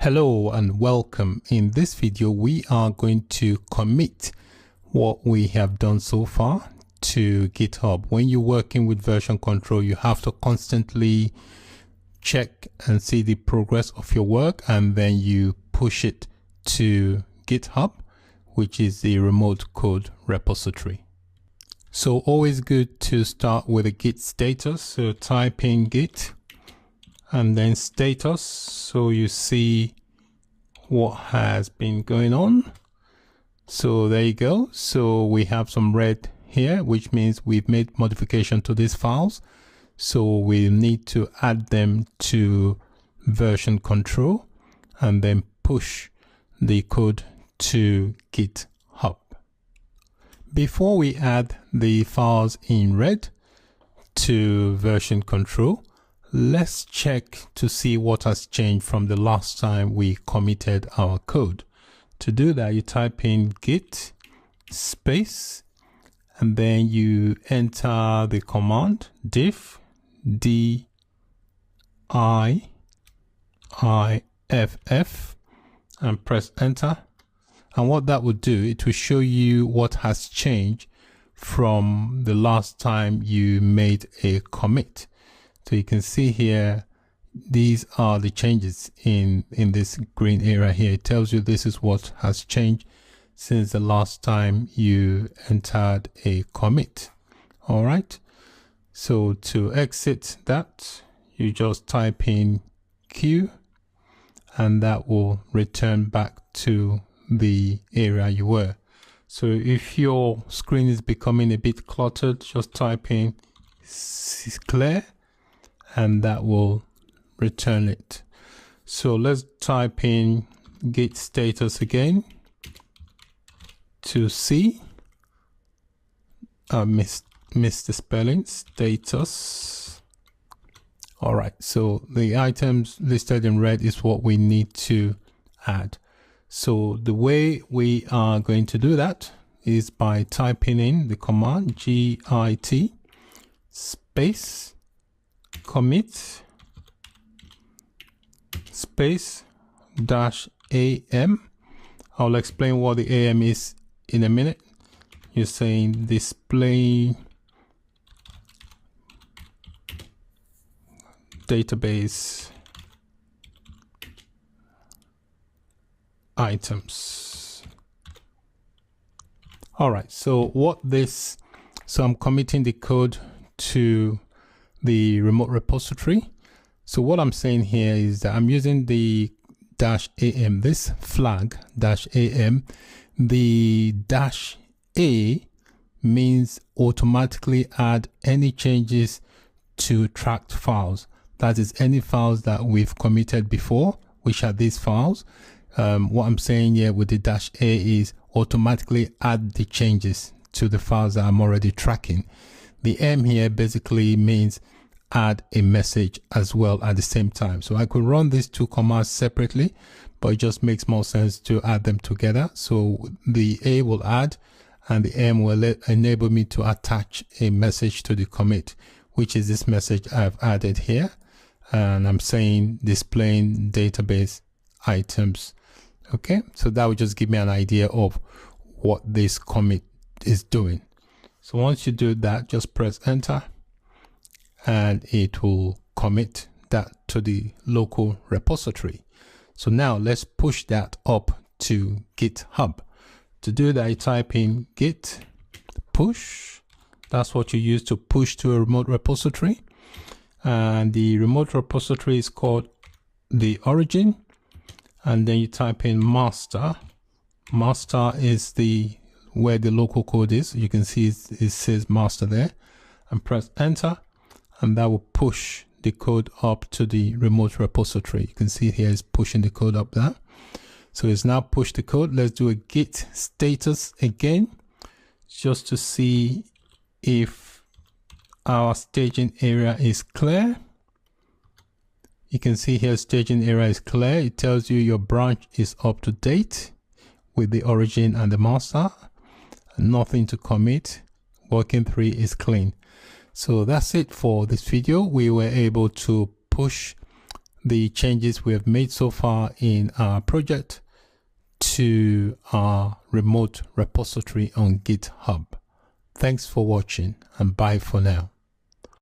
Hello and welcome. In this video, we are going to commit what we have done so far to GitHub. When you're working with version control, you have to constantly check and see the progress of your work, and then you push it to GitHub, which is the remote code repository. So always good to start with a git status. So type in git and then status, so you see what has been going on. So there you go. So we have some red here, which means we've made modification to these files. So we need to add them to version control and then push the code to GitHub. Before we add the files in red to version control, let's check to see what has changed from the last time we committed our code. To do that, you type in git space and then you enter the command diff diff and press enter. And what that would do, it will show you what has changed from the last time you made a commit. So you can see here, these are the changes in this green area here. It tells you this is what has changed since the last time you entered a commit. All right. So to exit that, you just type in Q and that will return back to the area you were. So if your screen is becoming a bit cluttered, just type in clear and that will return it. So let's type in git status again to see. I missed the spelling, status. All right, so the items listed in red is what we need to add. So the way we are going to do that is by typing in the command git space commit space -am. I'll explain what the am is in a minute. You're saying display database items. All right, so I'm committing the code to the remote repository. So what I'm saying here is that I'm using the -am, this flag -am. The -a means automatically add any changes to tracked files. That is any files that we've committed before, which are these files. What I'm saying here with the -a is automatically add the changes to the files that I'm already tracking. The M here basically means add a message as well at the same time. So I could run these two commands separately, but it just makes more sense to add them together. So the A will add and the M will enable me to attach a message to the commit, which is this message I've added here. And I'm saying displaying database items. Okay, so that will just give me an idea of what this commit is doing. So once you do that, just press enter and it will commit that to the local repository. So now let's push that up to GitHub. To do that, you type in git push. That's what you use to push to a remote repository. And the remote repository is called the origin. And then you type in master. Master is where the local code is. You can see it says master there, and press enter and that will push the code up to the remote repository. You can see here it's pushing the code up there. So it's now pushed the code. Let's do a git status again, just to see if our staging area is clear. You can see here staging area is clear. It tells you your branch is up to date with the origin and the master. Nothing to commit. Working 3 is clean. So that's it for this video. We were able to push the changes we have made so far in our project to our remote repository on GitHub. Thanks for watching, and bye for now.